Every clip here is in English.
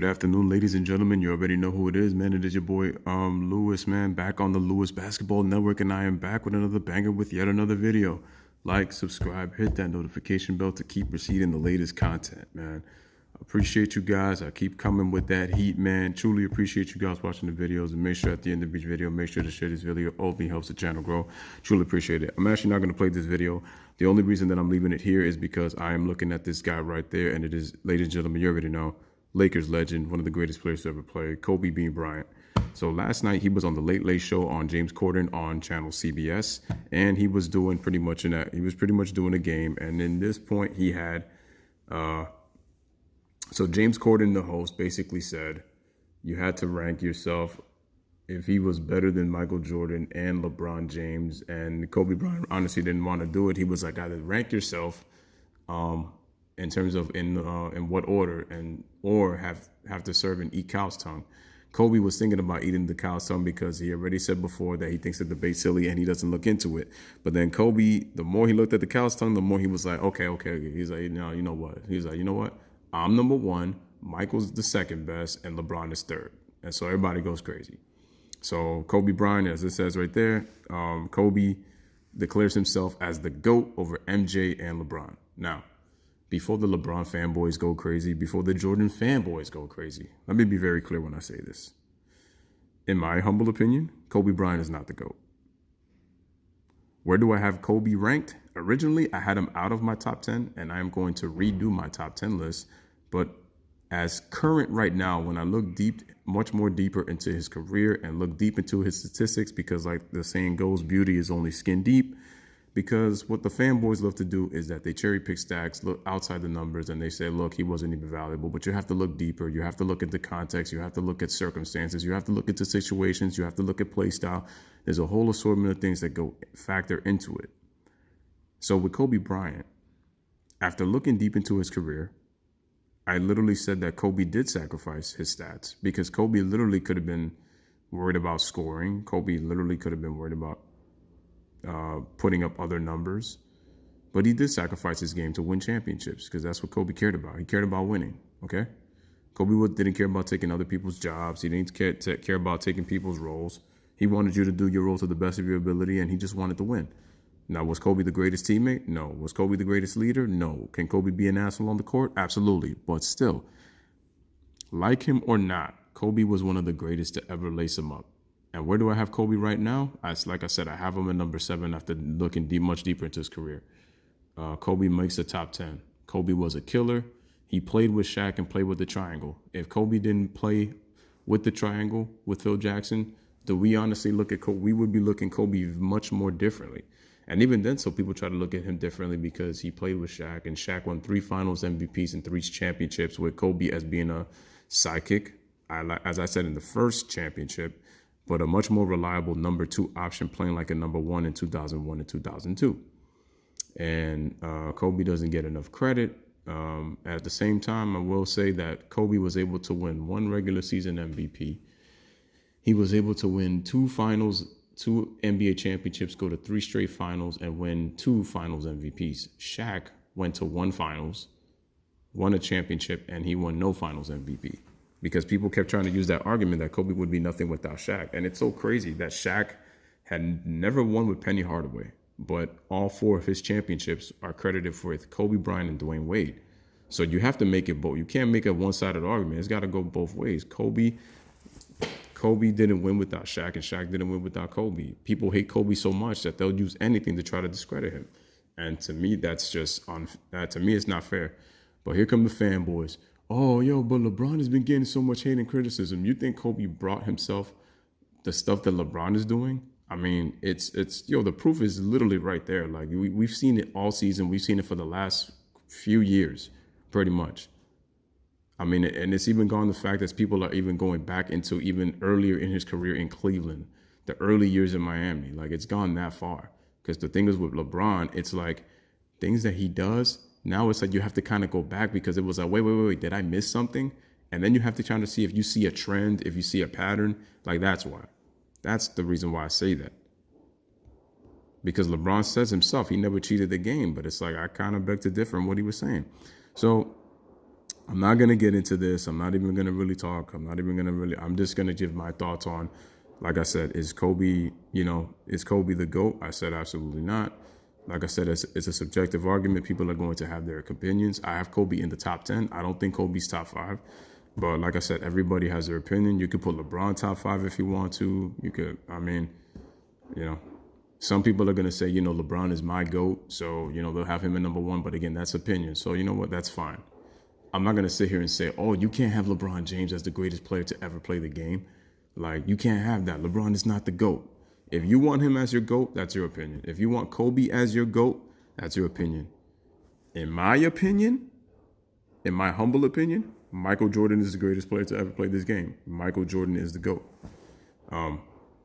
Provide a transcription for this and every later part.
Good afternoon, ladies and gentlemen. You already know who it is, man. It is your boy, Lewis, man, back on the Lewis Basketball Network, and I am back with another banger with yet another video. Like, subscribe, hit that notification bell to keep receiving the latest content, man. Appreciate you guys. I keep coming with that heat, man. Truly appreciate you guys watching the videos, and make sure at the end of each video, make sure to share this video. Only helps the channel grow. Truly appreciate it. I'm actually not going to play this video. The only reason that I'm leaving it here is because I am looking at this guy right there, and it is, ladies and gentlemen, you already know, Lakers legend, one of the greatest players to ever play, Kobe Bean Bryant. So last night he was on the Late Late Show on James Corden on channel CBS, and he was doing pretty much doing a game. And in this point, he had so James Corden, the host, basically said you had to rank yourself if he was better than Michael Jordan and LeBron James. And Kobe Bryant honestly didn't want to do it. He was like, either rank yourself in terms of in what order, and or have to serve and eat cow's tongue. Kobe was thinking about eating the cow's tongue because he already said before that he thinks the debate's silly and he doesn't look into it. But then Kobe, the more he looked at the cow's tongue, the more he was like, okay. He's like, no, you know what? He's like, you know what? I'm number one, Michael's the second best, and LeBron is third. And so everybody goes crazy. So Kobe Bryant, as it says right there, Kobe declares himself as the GOAT over MJ and LeBron. Now, before the LeBron fanboys go crazy, before the Jordan fanboys go crazy, let me be very clear when I say this. In my humble opinion, Kobe Bryant is not the GOAT. Where do I have Kobe ranked? Originally, I had him out of my top 10, and I am going to redo my top 10 list. But as current right now, when I look much more deeper into his career and look deep into his statistics, because like the saying goes, beauty is only skin deep. Because what the fanboys love to do is that they cherry pick stats, look outside the numbers, and they say, look, he wasn't even valuable. But you have to look deeper. You have to look into context. You have to look at circumstances. You have to look into situations. You have to look at play style. There's a whole assortment of things that go factor into it. So with Kobe Bryant, after looking deep into his career, I literally said that Kobe did sacrifice his stats, because Kobe literally could have been worried about scoring. Kobe literally could have been worried about putting up other numbers, but he did sacrifice his game to win championships, because that's what Kobe cared about. He cared about winning. Okay, Kobe didn't care about taking other people's jobs. He didn't care about taking people's roles. He wanted you to do your role to the best of your ability, and he just wanted to win. Now, was Kobe the greatest teammate? No. Was Kobe the greatest leader? No. Can Kobe be an asshole on the court? Absolutely. But still, like him or not, Kobe was one of the greatest to ever lace him up. And where do I have Kobe right now? Like I said, I have him at number 7 after looking much deeper into his career. Kobe makes the top 10. Kobe was a killer. He played with Shaq and played with the triangle. If Kobe didn't play with the triangle with Phil Jackson, do we honestly look at Kobe? We would be looking Kobe much more differently. And even then, so people try to look at him differently because he played with Shaq, and Shaq won 3 finals MVPs and 3 championships, with Kobe as being a sidekick, as I said in the first championship, but a much more reliable number 2 option, playing like a number 1 in 2001 and 2002. And Kobe doesn't get enough credit. At the same time, I will say that Kobe was able to win 1 regular season MVP. He was able to win 2 finals, 2 NBA championships, go to 3 straight finals, and win 2 finals MVPs. Shaq went to 1 finals, won a championship, and he won no finals MVP. Because people kept trying to use that argument that Kobe would be nothing without Shaq. And it's so crazy that Shaq had never won with Penny Hardaway, but all 4 of his championships are credited with Kobe Bryant and Dwayne Wade. So you have to make it both. You can't make a one-sided argument. It's got to go both ways. Kobe didn't win without Shaq, and Shaq didn't win without Kobe. People hate Kobe so much that they'll use anything to try to discredit him. And to me, that's just to me, it's not fair. But here come the fanboys. Oh, yo, but LeBron has been getting so much hate and criticism. You think Kobe brought himself the stuff that LeBron is doing? I mean, it's the proof is literally right there. Like we've seen it all season. We've seen it for the last few years, pretty much. I mean, and it's even gone the fact that people are even going back into even earlier in his career in Cleveland, the early years in Miami. Like it's gone that far. Because the thing is with LeBron, it's like things that he does. Now it's like you have to kind of go back, because it was like, wait, did I miss something? And then you have to try to see if you see a trend, if you see a pattern. Like that's why. That's the reason why I say that. Because LeBron says himself he never cheated the game, but it's like I kind of beg to differ in what he was saying. So I'm not going to get into this. I'm not even going to really talk. I'm just going to give my thoughts on, like I said, is Kobe the GOAT? I said absolutely not. Like I said, it's a subjective argument. People are going to have their opinions. I have Kobe in the top 10. I don't think Kobe's top 5. But like I said, everybody has their opinion. You could put LeBron top 5 if you want to. You could, some people are going to say, LeBron is my GOAT. So, they'll have him at number 1. But again, that's opinion. So you know what? That's fine. I'm not going to sit here and say, oh, you can't have LeBron James as the greatest player to ever play the game. Like, you can't have that. LeBron is not the GOAT. If you want him as your GOAT, that's your opinion. If you want Kobe as your GOAT, that's your opinion. In my humble opinion, Michael Jordan is the greatest player to ever play this game. Michael Jordan is the GOAT.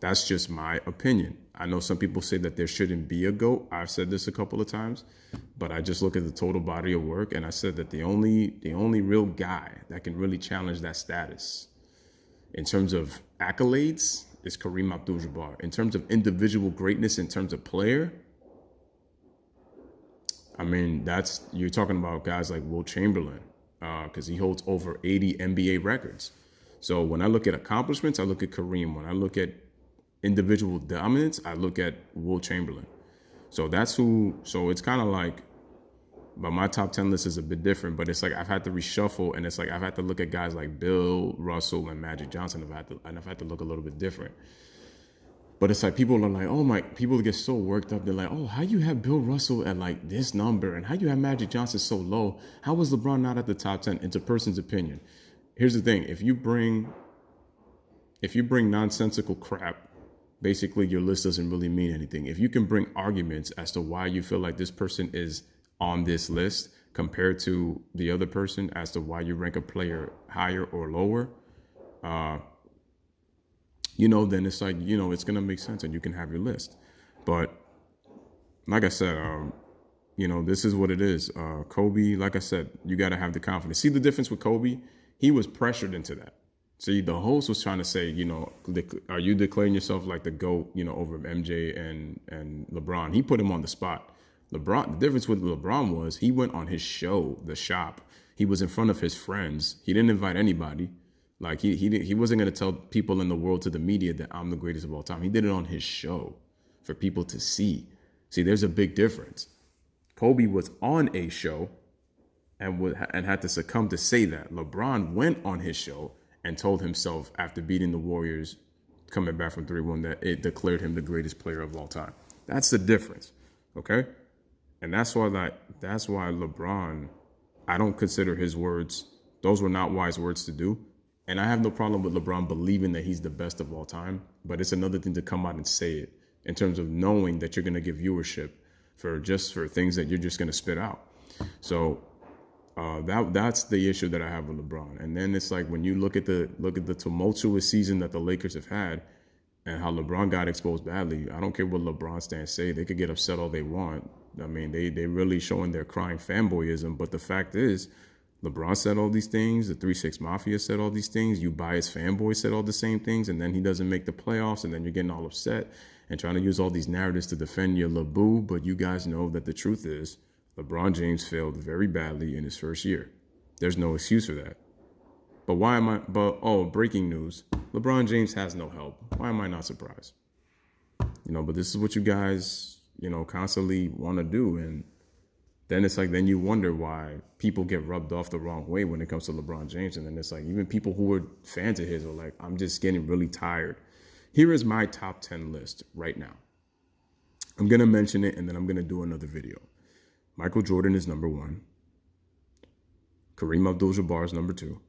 That's just my opinion. I know some people say that there shouldn't be a GOAT. I've said this a couple of times, but I just look at the total body of work, and I said that the only real guy that can really challenge that status in terms of accolades is Kareem Abdul-Jabbar. In terms of individual greatness, in terms of player, you're talking about guys like Wilt Chamberlain, because he holds over 80 NBA records. So when I look at accomplishments, I look at Kareem. When I look at individual dominance, I look at Wilt Chamberlain. So that's who. So it's kind of like, but my top 10 list is a bit different. But it's like I've had to reshuffle, and it's like I've had to look at guys like Bill Russell and Magic Johnson. I've had to look a little bit different. But it's like people are like, people get so worked up. They're like, oh, how you have Bill Russell at like this number, and how you have Magic Johnson so low? How was LeBron not at the top 10? It's a person's opinion. Here's the thing: if you bring nonsensical crap, basically your list doesn't really mean anything. If you can bring arguments as to why you feel like this person is on this list compared to the other person as to why you rank a player higher or lower, then it's like, it's going to make sense and you can have your list. But like I said, this is what it is. Kobe, like I said, you got to have the confidence. See the difference with Kobe? He was pressured into that. See, the host was trying to say, are you declaring yourself like the GOAT, over MJ and LeBron? He put him on the spot. LeBron, the difference with LeBron was he went on his show, The Shop. He was in front of his friends. He didn't invite anybody. Like he wasn't going to tell people in the world, to the media, that I'm the greatest of all time. He did it on his show for people to see. See, there's a big difference. Kobe was on a show and had to succumb to say that. LeBron went on his show and told himself after beating the Warriors, coming back from 3-1, that it declared him the greatest player of all time. That's the difference, okay? And that's why LeBron, I don't consider his words, those were not wise words to do. And I have no problem with LeBron believing that he's the best of all time, but it's another thing to come out and say it in terms of knowing that you're going to give viewership for things that you're just going to spit out. So that's the issue that I have with LeBron. And then it's like when you look at the tumultuous season that the Lakers have had and how LeBron got exposed badly. I don't care what LeBron stands say. They could get upset all they want. I mean, they really showing their crying fanboyism. But the fact is, LeBron said all these things. The 3-6 Mafia said all these things. You biased fanboys said all the same things. And then he doesn't make the playoffs. And then you're getting all upset and trying to use all these narratives to defend your LeBoo. But you guys know that the truth is LeBron James failed very badly in his first year. There's no excuse for that. But breaking news. LeBron James has no help. Why am I not surprised? But this is what you guys, constantly want to do. And then it's like, then you wonder why people get rubbed off the wrong way when it comes to LeBron James. And then it's like, even people who are fans of his are like, I'm just getting really tired. Here is my top 10 list right now. I'm going to mention it and then I'm going to do another video. Michael Jordan is number 1. Kareem Abdul-Jabbar is number 2.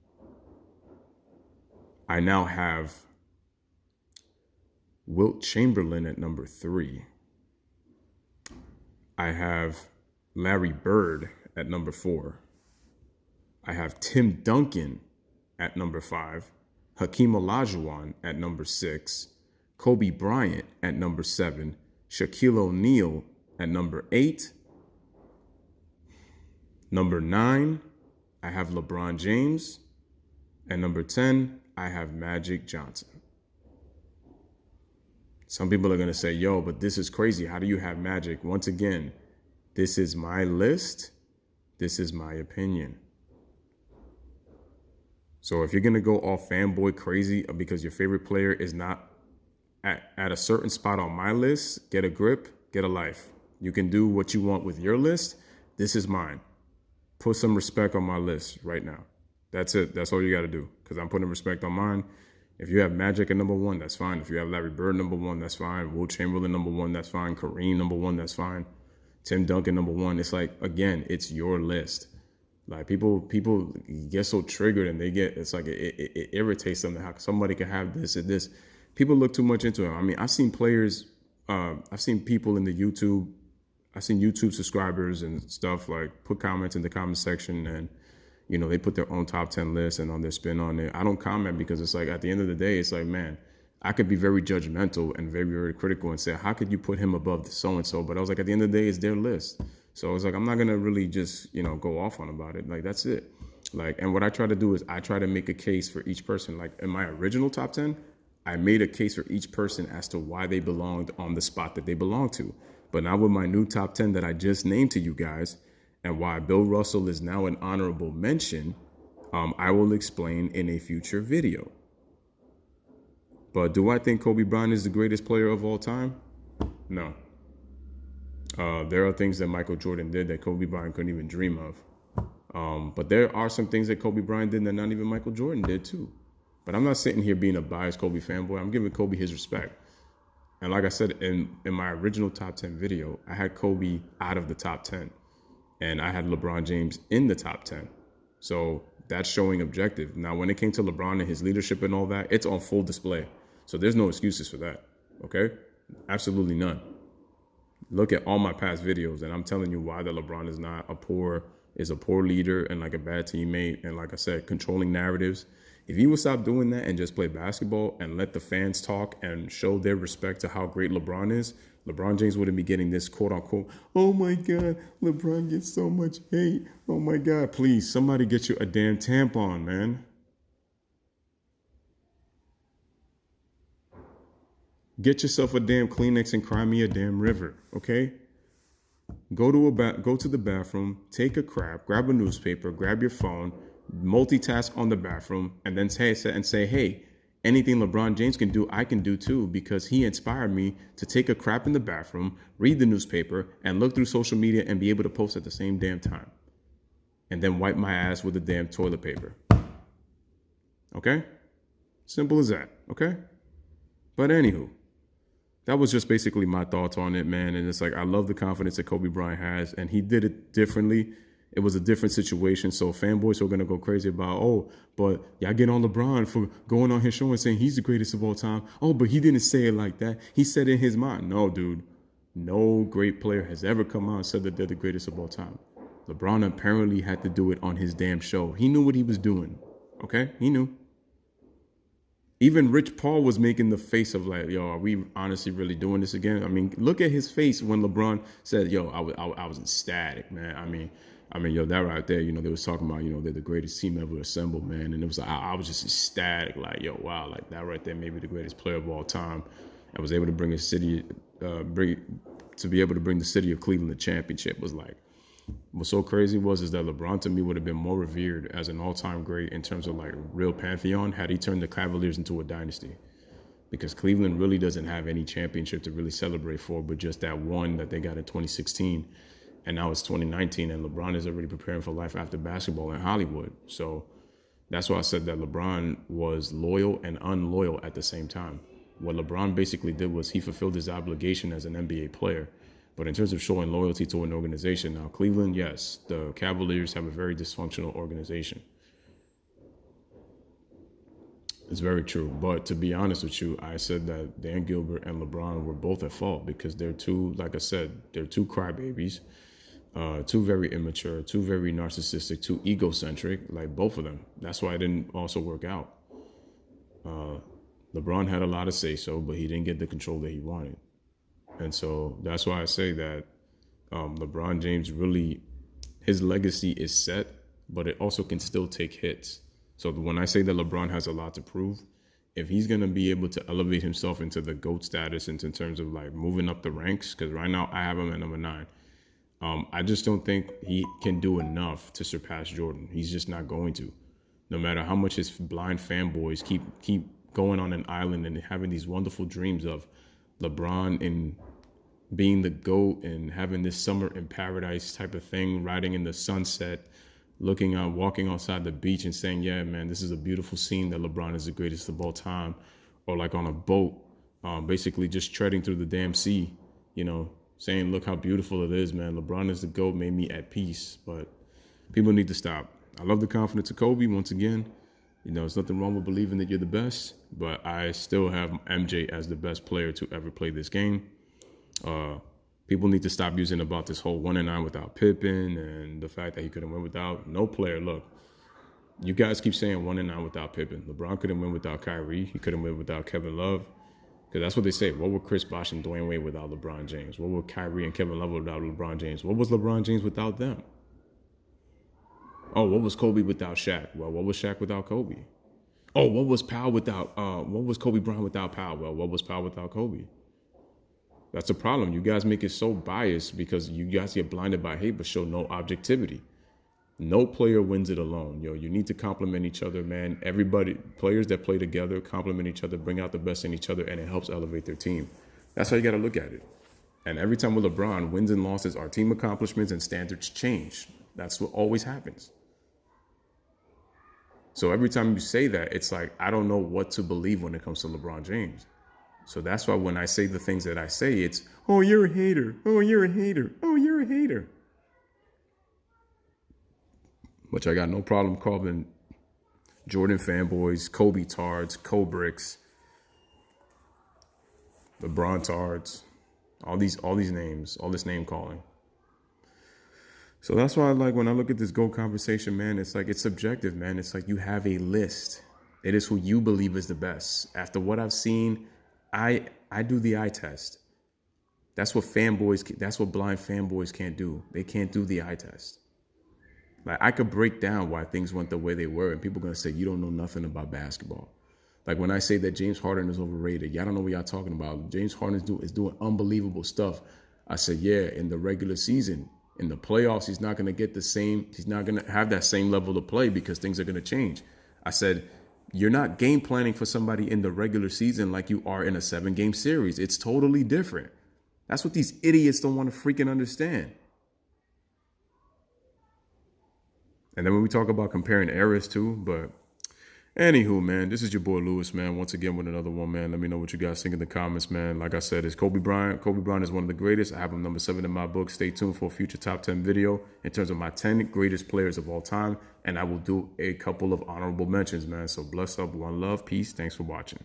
I now have Wilt Chamberlain at number 3. I have Larry Bird at number 4. I have Tim Duncan at number 5. Hakeem Olajuwon at number 6. Kobe Bryant at number 7. Shaquille O'Neal at number 8. Number 9, I have LeBron James. And number 10, I have Magic Johnson. Some people are going to say, yo, but this is crazy. How do you have Magic? Once again, this is my list. This is my opinion. So if you're going to go all fanboy crazy because your favorite player is not at a certain spot on my list, get a grip, get a life. You can do what you want with your list. This is mine. Put some respect on my list right now. That's it. That's all you got to do, because I'm putting respect on mine. If you have Magic at number 1, that's fine. If you have Larry Bird number 1, that's fine. Will Chamberlain number 1, that's fine. Kareem number 1, that's fine. Tim Duncan number 1. It's like, again, it's your list. Like people get so triggered and it's like it irritates them how somebody can have this and this. People look too much into it. I mean, I've seen players, I've seen people in the YouTube, I've seen YouTube subscribers and stuff like put comments in the comment section, and they put their own top 10 list and on their spin on it. I don't comment because it's like, at the end of the day, it's like, man, I could be very judgmental and very, very critical and say, how could you put him above so-and-so? But I was like, at the end of the day, it's their list. So it's like, I'm not going to really just, go off on about it. Like, that's it. Like, and what I try to do is I try to make a case for each person. Like in my original top 10, I made a case for each person as to why they belonged on the spot that they belong to. But now with my new top 10 that I just named to you guys, and why Bill Russell is now an honorable mention, I will explain in a future video. But do I think Kobe Bryant is the greatest player of all time? No. There are things that Michael Jordan did that Kobe Bryant couldn't even dream of. But there are some things that Kobe Bryant did that not even Michael Jordan did too. But I'm not sitting here being a biased Kobe fanboy. I'm giving Kobe his respect. And like I said, in my original top 10 video, I had Kobe out of the top 10. And I had LeBron James in the top 10. So that's showing objective. Now, when it came to LeBron and his leadership and all that, it's on full display. So there's no excuses for that. Okay? Absolutely none. Look at all my past videos, and I'm telling you why that LeBron is not a poor leader and like a bad teammate. And like I said, controlling narratives. If he would stop doing that and just play basketball and let the fans talk and show their respect to how great LeBron is, LeBron James wouldn't be getting this quote unquote, oh my God, LeBron gets so much hate. Oh my God, please, somebody get you a damn tampon, man. Get yourself a damn Kleenex and cry me a damn river, okay? Go to the bathroom, take a crap, grab a newspaper, grab your phone, multitask on the bathroom, and then say, hey, anything LeBron James can do, I can do too, because he inspired me to take a crap in the bathroom, read the newspaper, and look through social media and be able to post at the same damn time. And then wipe my ass with the damn toilet paper. Okay? Simple as that, okay? But anywho, that was just basically my thoughts on it, man. And it's like, I love the confidence that Kobe Bryant has, and he did it differently. It was a different situation. So fanboys are going to go crazy about, oh, but y'all get on LeBron for going on his show and saying he's the greatest of all time. Oh, but he didn't say it like that. He said it in his mind. No, dude. No great player has ever come out and said that they're the greatest of all time. LeBron apparently had to do it on his damn show. He knew what he was doing. Okay? He knew. Even Rich Paul was making the face of like, yo, are we honestly really doing this again? I mean, look at his face when LeBron said, yo, I was ecstatic, man. I mean, yo, that right there, they was talking about, they're the greatest team ever assembled, man. And it was like, I was just ecstatic, like, yo, wow, like that right there may be the greatest player of all time. I was able to bring to be able to bring the city of Cleveland the championship. Was like, what's so crazy is that LeBron to me would have been more revered as an all-time great in terms of like real pantheon had he turned the Cavaliers into a dynasty. Because Cleveland really doesn't have any championship to really celebrate for, but just that one that they got in 2016. And now it's 2019, and LeBron is already preparing for life after basketball in Hollywood. So that's why I said that LeBron was loyal and unloyal at the same time. What LeBron basically did was he fulfilled his obligation as an NBA player. But in terms of showing loyalty to an organization, now Cleveland, yes, the Cavaliers have a very dysfunctional organization. It's very true. But to be honest with you, I said that Dan Gilbert and LeBron were both at fault because they're two, like I said, they're two crybabies, two very immature, two very narcissistic, two egocentric, like both of them. That's why it didn't also work out. LeBron had a lot of say-so, but he didn't get the control that he wanted. And so that's why I say that LeBron James really, his legacy is set, but it also can still take hits. So when I say that LeBron has a lot to prove, if he's going to be able to elevate himself into the GOAT status in terms of like moving up the ranks, because right now I have him at number 9. I just don't think he can do enough to surpass Jordan. He's just not going to. No matter how much his blind fanboys keep going on an island and having these wonderful dreams of LeBron and being the GOAT and having this summer in paradise type of thing, riding in the sunset, looking out, walking outside the beach and saying, yeah, man, this is a beautiful scene that LeBron is the greatest of all time. Or like on a boat, basically just treading through the damn sea, saying, look how beautiful it is, man. LeBron is the GOAT, made me at peace. But people need to stop. I love the confidence of Kobe once again. There's nothing wrong with believing that you're the best, but I still have MJ as the best player to ever play this game. People need to stop using about this whole 1-9 without Pippen and the fact that he couldn't win without no player. Look, you guys keep saying 1-9 without Pippen. LeBron couldn't win without Kyrie. He couldn't win without Kevin Love. Because that's what they say. What were Chris Bosh and Dwayne Wade without LeBron James? What were Kyrie and Kevin Love without LeBron James? What was LeBron James without them? Oh, what was Kobe without Shaq? Well, what was Shaq without Kobe? Oh, what was Kobe Bryant without Powell? Well, what was Powell without Kobe? That's a problem. You guys make it so biased because you guys get blinded by hate but show no objectivity. No player wins it alone. You need to complement each other, man. Everybody, players that play together, complement each other, bring out the best in each other, and it helps elevate their team. That's how you got to look at it. And every time with LeBron, wins and losses are team accomplishments and standards change. That's what always happens. So every time you say that, it's like, I don't know what to believe when it comes to LeBron James. So that's why when I say the things that I say, it's, oh, you're a hater. Oh, you're a hater. Oh, you're a hater. Which I got no problem calling Jordan fanboys, Kobe tards, Kobricks, LeBron tards, all these names, all this name calling. So that's why when I look at this GOAT conversation, man, it's like, it's subjective, man. It's like you have a list. It is who you believe is the best. After what I've seen, I do the eye test. That's what blind fanboys can't do. They can't do the eye test. Like, I could break down why things went the way they were, and people are going to say, you don't know nothing about basketball. Like when I say that James Harden is overrated, y'all don't know what y'all talking about. James Harden is doing unbelievable stuff. I said, yeah, in the regular season. In the playoffs, he's not going to get the same. He's not going to have that same level of play because things are going to change. I said, you're not game planning for somebody in the regular season like you are in a 7-game series. It's totally different. That's what these idiots don't want to freaking understand. And then when we talk about comparing eras too, but anywho, man, this is your boy Lewis, man. Once again with another one, man. Let me know what you guys think in the comments, man. Like I said, it's Kobe Bryant. Kobe Bryant is one of the greatest. I have him number 7 in my book. Stay tuned for a future top 10 video in terms of my 10 greatest players of all time. And I will do a couple of honorable mentions, man. So bless up, one love, peace. Thanks for watching.